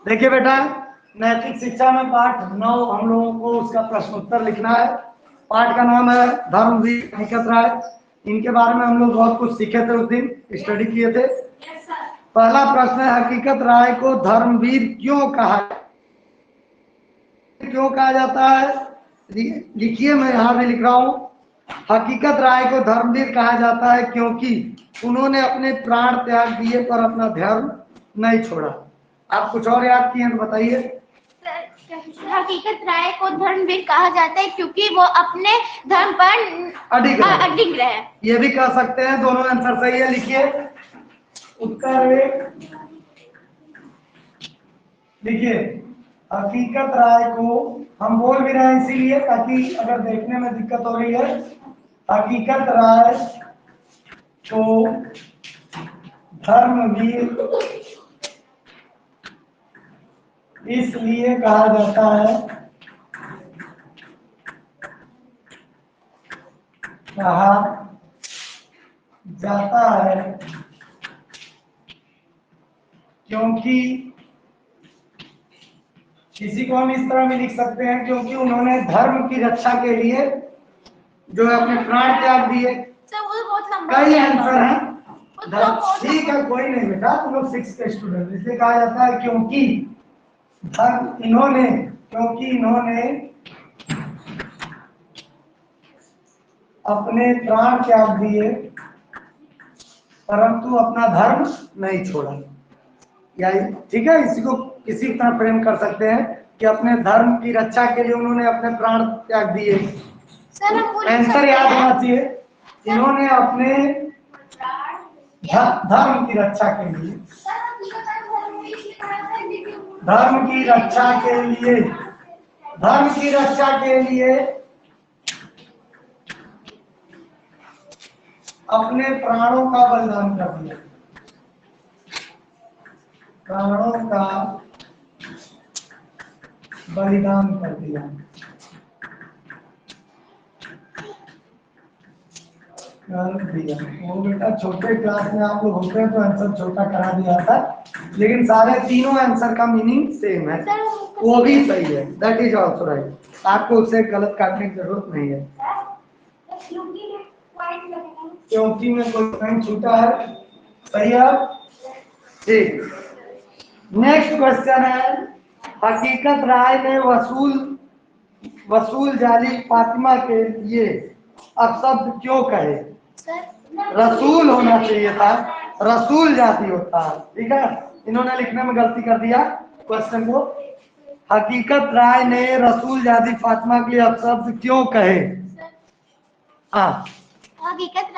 देखिए बेटा, नैतिक शिक्षा में पाठ 9 हम लोगों को उसका प्रश्न उत्तर लिखना है। पाठ का नाम है धर्मवीर हकीकत राय। इनके बारे में हम लोग बहुत कुछ सीखे थे, उस दिन स्टडी किए थे। पहला प्रश्न है, हकीकत राय को धर्मवीर क्यों कहा जाता है? लिखिए, मैं यहाँ भी लिख रहा हूँ। हकीकत राय को धर्मवीर कहा जाता है क्योंकि उन्होंने अपने प्राण त्याग दिए पर अपना धर्म नहीं छोड़ा। आप कुछ और याद किए तो बताइए। हकीकत राय को धर्मवीर कहा जाता है क्योंकि वो अपने धर्म पर अडिग रहे। ये भी कह सकते हैं, दोनों आंसर सही है। लिखिए उत्तर एक। देखिए, हकीकत राय को हम बोल भी रहे हैं इसीलिए ताकि अगर देखने में दिक्कत हो रही है, हकीकत राय को धर्मवीर इसलिए कहा जाता है क्योंकि किसी को हम इस तरह भी लिख सकते हैं, क्योंकि उन्होंने धर्म की रक्षा के लिए जो है अपने प्राण त्याग दिए। कई आंसर हैं, ठीक है, कोई नहीं बेटा, तुम लोग 6 के स्टूडेंट। इसलिए कहा जाता है क्योंकि इन्होंने अपने प्राण त्याग दिए परंतु अपना धर्म नहीं छोड़ा। या ठीक है, इसी को किसी तरह फ्रेम कर सकते हैं कि अपने धर्म की रक्षा के लिए उन्होंने अपने प्राण त्याग दिए। आंसर याद होना चाहिए, इन्होंने अपने धर्म की रक्षा के लिए अपने प्राणों का बलिदान कर दिया। वो बेटा छोटे क्लास में आप लोग होते हैं तो आंसर छोटा करा दिया था, लेकिन सारे तीनों आंसर का मीनिंग सेम है, वो भी सही है। That is also right. आपको उससे गलत काटने की जरूरत नहीं है। क्योंकि में कोई पॉइंट छूटा है, सही है। ठीक, नेक्स्ट क्वेश्चन है, हकीकत राय ने वसूल जाली फातिमा के लिए अपशब्द क्यों कहे? रसूल होना चाहिए था, रसूल जाति होता है। ठीक है, इन्होंने लिखने में गलती कर दिया क्वेश्चन को। हकीकत राय ने रसूल जाति फातिमा के लिए अपशब्द क्यों कहे? हकीकत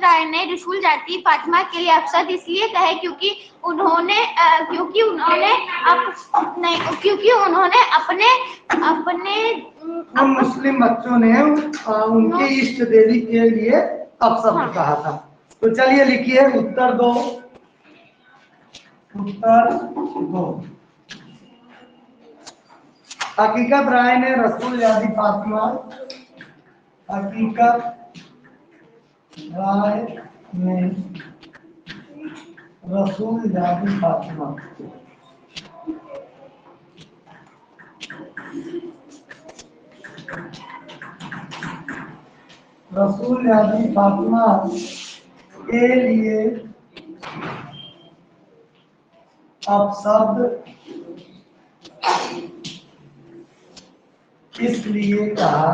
राय ने रसूल जाति फातिमा के लिए अपशब्द इसलिए कहे क्योंकि उन्होंने अपने मुस्लिम बच्चों ने उनके इष्ट देवी के लिए अपशब्द कहा था। तो चलिए लिखिए उत्तर दो। हकीकत राय ने रसूल जाति फातिमा रसूल जाति फातिमा के लिए अपशब्द इसलिए कहा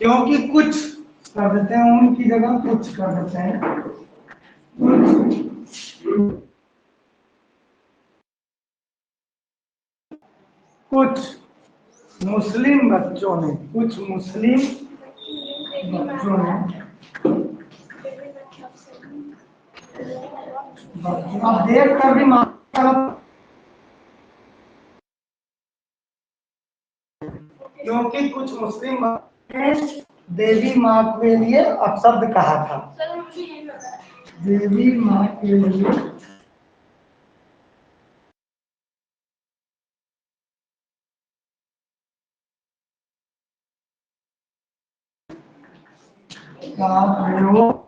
क्योंकि कुछ कर देते हैं, उनकी जगह कुछ कर देते हैं। कुछ मुस्लिम बच्चों ने अब देख कर भी क्योंकि कुछ मुस्लिम ने देवी माँ के लिए अपशब्द कहा था। देवी माँ के लिए का प्रयोग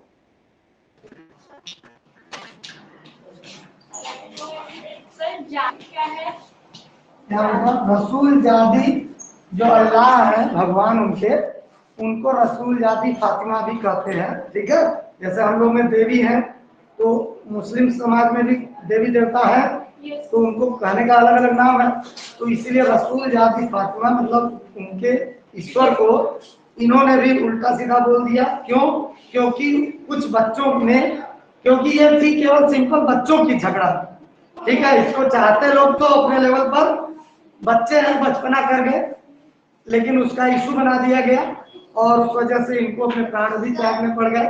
क्या होगा? रसूल जादी जो अल्लाह है भगवान उनको रसूल जादी फातिमा भी कहते हैं। ठीक है, जैसे हम लोग में देवी है तो मुस्लिम समाज में भी देवी देवता है तो उनको कहने का अलग अलग नाम है, तो इसीलिए रसूल जादी फातिमा मतलब उनके ईश्वर को इन्होंने भी उल्टा सीधा बोल दिया। क्यों? क्योंकि कुछ बच्चों ने, क्योंकि ये थी केवल सिंपल बच्चों की झगड़ा। ठीक है, इसको चाहते लोग तो अपने लेवल पर बच्चे हैं बचपना कर गए, लेकिन उसका इशू बना दिया गया और उस वजह से इनको अपने प्राण भी त्यागने पड़ गए।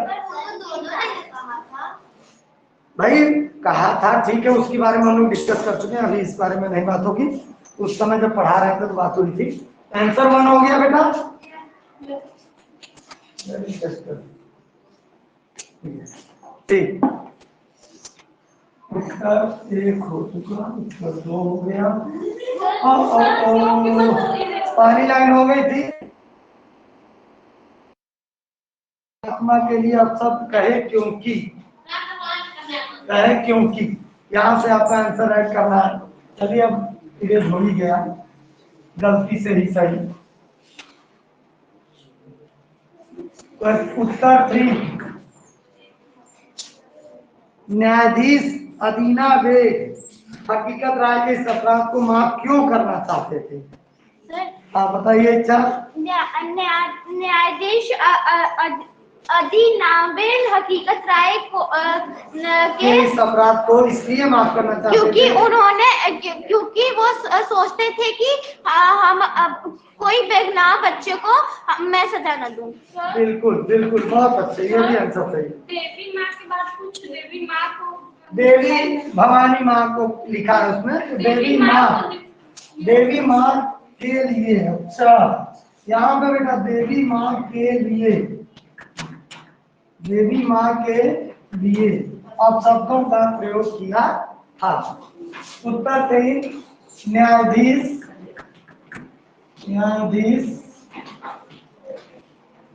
भाई कहा था, ठीक है, उसके बारे में हम लोग डिस्कस कर चुके हैं, अभी इस बारे में नहीं बात होगी। उस समय जब पढ़ा रहे थे तो बात हुई थी। आंसर 1 हो गया बेटा। ठीक, उत्तर 1 हो चुका, उत्तर 2 हो गया। पहली लाइन हो गई थी, आत्मा के लिए अब शब्द कहे क्योंकि, कहे क्योंकि, यहाँ से आपका आंसर ऐड करना है। चलिए अब इधर हो ही गया, गलती से ही सही। उत्तर 3, न्यायाधीश अदीना बेग हकीकत राय के इस अपराध को माफ क्यों करना चाहते थे? हाँ बताइए। अच्छा, न्यायाधीश अदीनाबेन हकीकत राय को के इस अपराध को इसलिए माफ करना चाहते थे क्योंकि वो सोचते थे कि हम कोई बेगुनाह बच्चे को मैं सजा न दूं। बिल्कुल बिल्कुल, बहुत अच्छे, ये भी आंसर सही। देवी माँ के बाद कुछ देवी माँ को, देवी भवानी माँ को लिखा है उसमें, देवी माँ के लिए। अच्छा, यहाँ पे बेटा देवी माँ के लिए, देवी माँ के लिए अब शब्दों का प्रयोग किया था। उत्तर 3, न्यायाधीश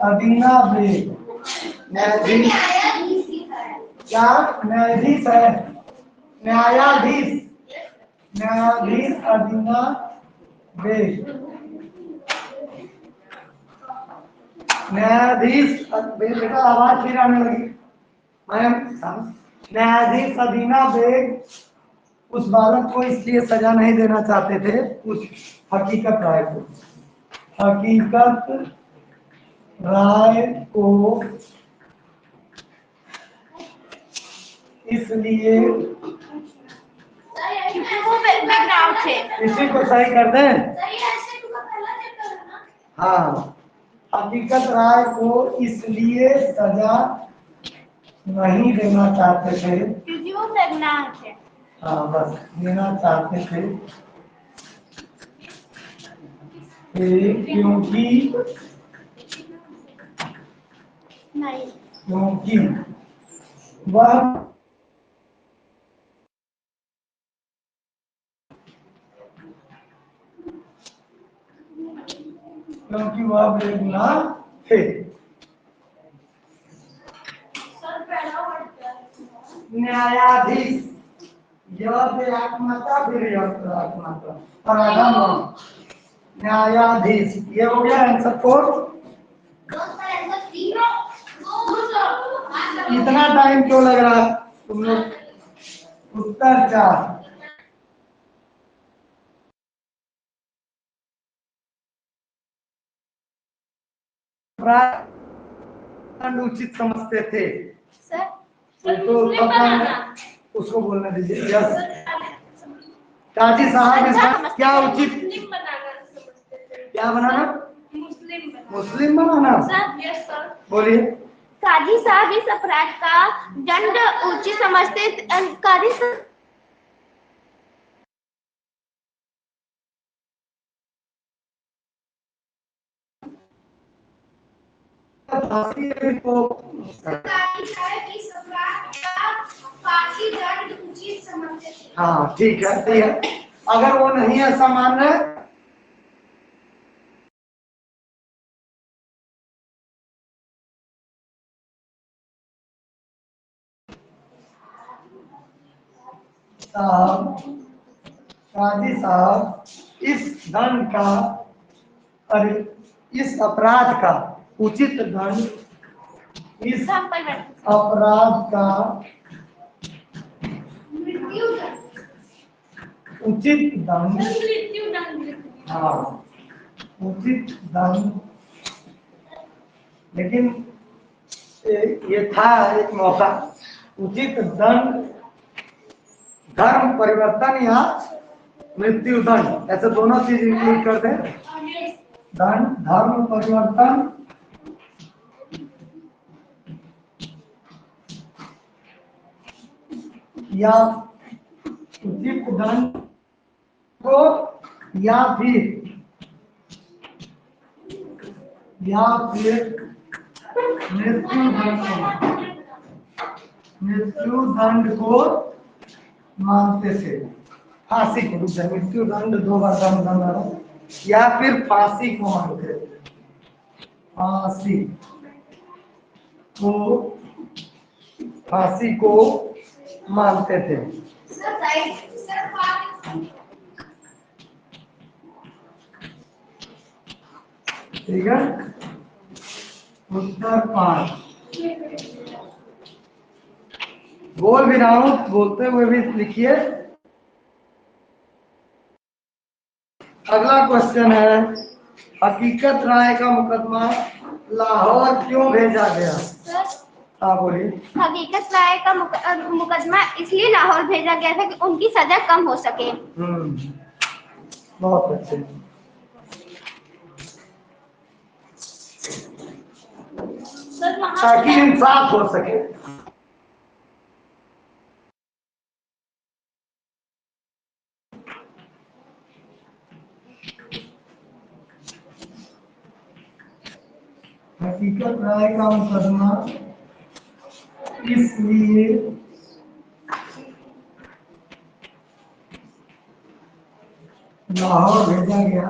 अदीना बेग, न्यायाधीश क्या? न्यायाधीश है, न्यायाधीश अदीना बेग, न्यायाधीश बेटा आवाज फिर आने लगी मैम। न्यायाधीश अदीना बेग उस बालक को इसलिए सजा नहीं देना चाहते थे, उस हकीकत राय को, हकीकत राय को इसलिए, इसी को सही कर दें। हाँ, हकीकत राय को इसलिए सजा नहीं देना चाहते थे क्योंकि वो बेगुनाह थे। हाँ बस देना चाहते थे क्योंकि वह बेगुनाह थे। न्यायाधीश न्यायाधीश, ये हो गया आंसर 4। इतना टाइम क्यों लग रहा है तुम लोग? उत्तर 4, उचित समझते थे सर, तो उसको बोलने दीजिए। यस काजी साहब, इसका क्या उचित, क्या बनाना? मुस्लिम बनाना। बोलिए। काजी साहब इस अपराध का दंड उचित समझते। काजी हाँ ठीक है, अगर वो नहीं ऐसा मान रहे साहब, काजी साहब, इस दंड का, अरे इस अपराध का उचित दंड, इस अपराध का उचित दंड, हाँ उचित दंड, लेकिन ये था एक मौका, उचित दंड, धर्म परिवर्तन या मृत्यु दंड, ऐसे दोनों चीज इंक्लूड कर दें। दंड, धर्म परिवर्तन या उचित दंड को, या फिर मृत्यु दंड को, मृत्यु दंड को मानते थे। फांसी को, मृत्यु दंड दो बार दंड, या फिर फांसी को मानते थे, फांसी को, फांसी को मानते थे। ठीक है, उत्तर 5 बोल भी रहा हूं, बोलते हुए भी लिखिए। अगला क्वेश्चन है, हकीकत राय का मुकदमा लाहौर क्यों भेजा गया? हाँ बोलिए। हकीकत राय का मुकदमा इसलिए लाहौर भेजा गया था कि उनकी सजा कम हो सके। बहुत अच्छे, ताकि इंसाफ हो सके। हकीकत राय का मुकदमा इसलिए लाहौर भेजा गया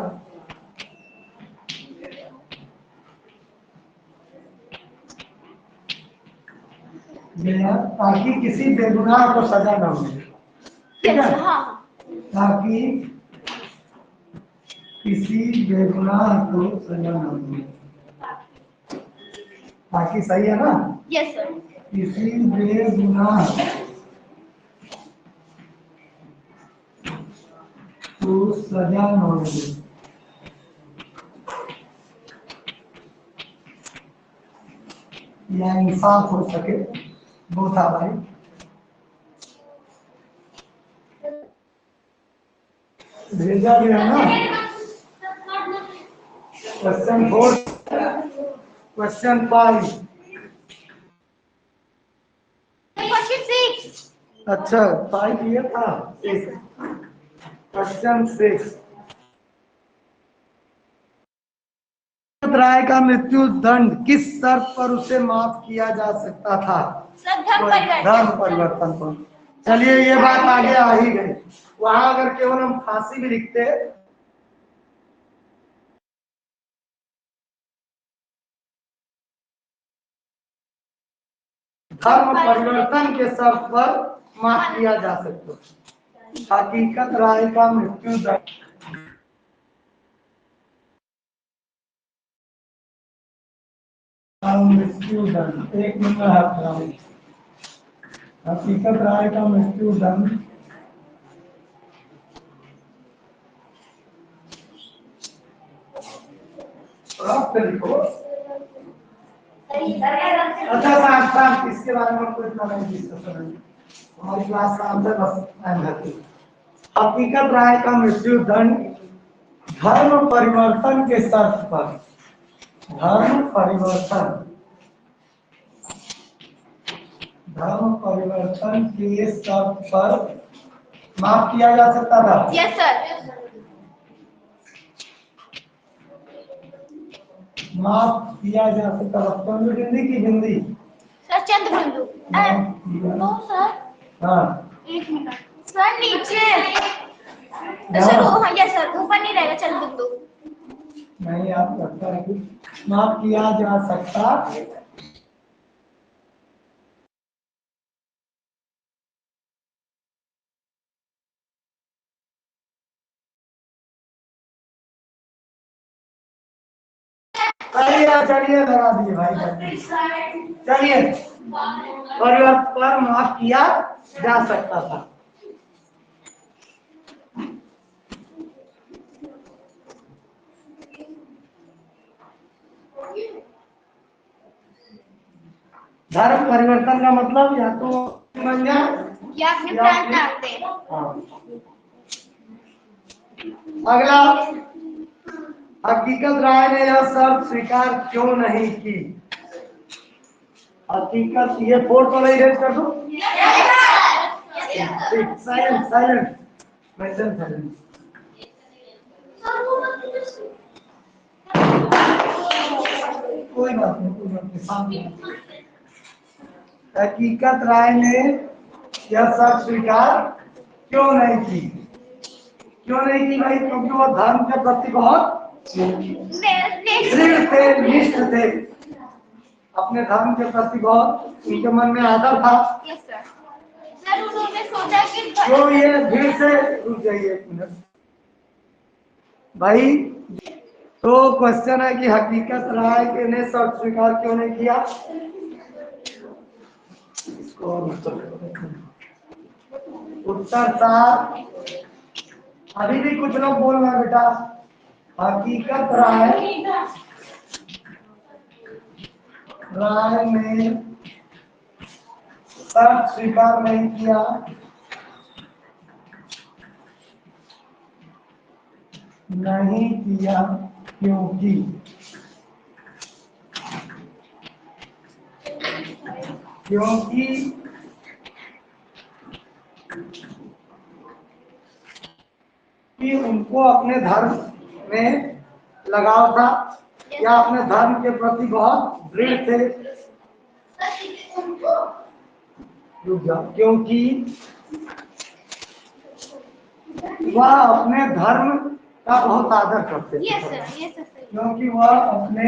ताकि किसी बेगुनाह को सजा न मिले। ठीक है, ताकि किसी बेगुनाह को सजा न मिले। ताकि सही है ना? Yes sir. किसी बेगुनाह को सजा न मिले, या इंसाफ हो सके, वो था भाई। भेजा गया ना। क्वेश्चन 4, क्वेश्चन 5, अच्छा 5 ये था। क्वेश्चन 6, राय का मृत्यु दंड किस शर्त पर उसे माफ किया जा सकता था? धर्म परिवर्तन पर। चलिए ये बात आगे आ ही गई। वहां अगर केवल हम फांसी भी लिखते, धर्म परिवर्तन के शर्त पर माफ किया जा सकता। हकीकत राय का मृत्यु दंड, मृत्यु दंड, एक मिनट हाथ लगाओ। हकीकत राय का मृत्यु दंड लिखो। अच्छा साहब, इसके बारे में कोई इतना नहीं डिस्कस करेंगे, हमारी क्लास का आंसर बस। हकीकत राय का मृत्यु दंड धर्म परिवर्तन के शर्त पर, धर्म परिवर्तन, धर्म परिवर्तन के शर्त पर माफ किया जा सकता था। Yes sir. माफ किया जा सकता था। कौन सी हिंदी की हिंदी? सर चंद्र बिंदु। No sir. हाँ एक मिनट सर, नीचे सर। हाँ यस सर, ऊपर नहीं रहेगा चंद्र बिंदु। नहीं, आप लगता है कि माफ किया जा सकता चलिए लगा दिए भाई, चलिए परिवर्तन पर माफ किया जा सकता था। धर्म परिवर्तन का मतलब या तो बन जाए या अपने प्राण त्याग दे। अगला, हकीकत राय ने यह शर्त स्वीकार क्यों नहीं की? हकीकत, ये फोर्थ वाला इरेज कर दो। Silent silent mention silent. कोई बात नहीं। हकीकत राय ने यह शर्त स्वीकार क्यों नहीं की? क्यों नहीं की भाई? क्योंकि वो धर्म के प्रति बहुत दृढ़ थे, निष्ठ थे, अपने धर्म के प्रति बहुत उनके मन में आदर था। सर उन्होंने सोचा कि तो ये फिर से रुक जाइए एक मिनट भाई। तो क्वेश्चन है कि हकीकत राय के ने शर्त स्वीकार क्यों नहीं किया? इसको उत्तर था, अभी भी कुछ लोग बोल रहे हैं बेटा, हकीकत राय ने शर्त स्वीकार नहीं किया क्योंकि कि उनको अपने धर्म में लगाव था या अपने धर्म के प्रति बहुत दृढ़ थे। क्योंकि वह अपने धर्म का बहुत आदर करते थे। क्योंकि वह अपने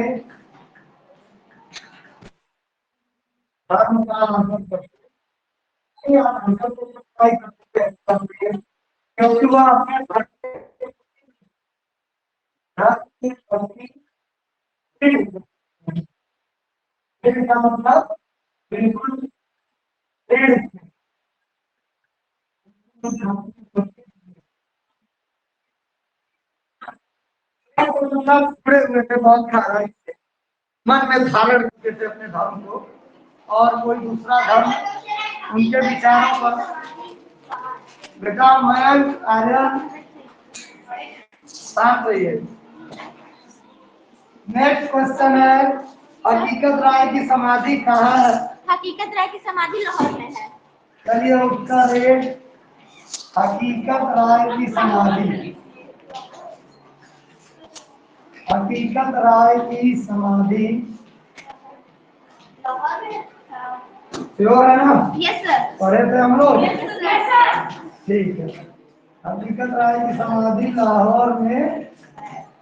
धर्म का आदर करते थे। क्योंकि वह अपने धर्म के प्रति दृढ़ का मतलब बिल्कुल दृढ़ जुड़े हुए थे, बहुत खराब थे, मन में धारण करते थे अपने धर्म को, और कोई दूसरा धर्म उनके विचारों पर। बेटा मैं आर्यन शांत रहिए। नेक्स्ट क्वेश्चन है, हकीकत राय की समाधि कहाँ है? हकीकत राय की समाधि लाहौर में है। चलिए उत्तर है हकीकत राय की समाधि। हकीकत राय की समाधि श्योर है ना? Yes sir. पढ़े थे हम लोग? Yes sir. ठीक है, हकीकत राय की समाधि लाहौर में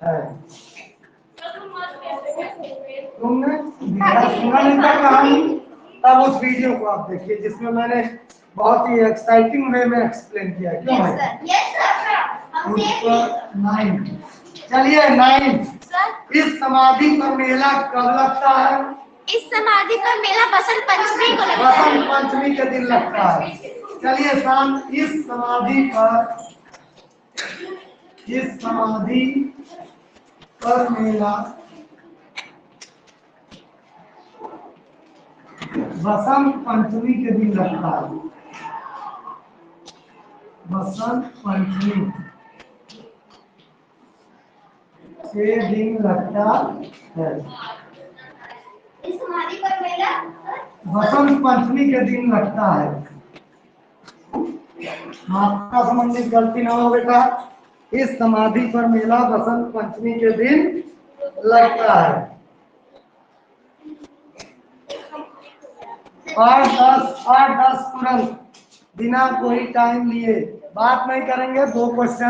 है। तुमने सुना नहीं था कहानी? तब उस वीडियो को आप देखिए जिसमें मैंने बहुत ही एक्साइटिंग वे में एक्सप्लेन किया। क्यों भाई? चलिए 9, इस समाधि पर मेला कब लगता है? इस समाधि पर मेला बसंत पंचमी को लगता है। बसंत पंचमी के दिन लगता है। चलिए शाम, इस समाधि पर मेला बसंत पंचमी के दिन लगता है। बसंत पंचमी के दिन लगता है। इस समाधि पर मेला बसंत पंचमी के दिन लगता है। मात्रा संबंधित गलती ना हो बेटा। इस समाधि पर मेला बसंत पंचमी के दिन लगता है। 8-10 तुरंत बिना कोई टाइम लिए, बात नहीं करेंगे। 2 क्वेश्चन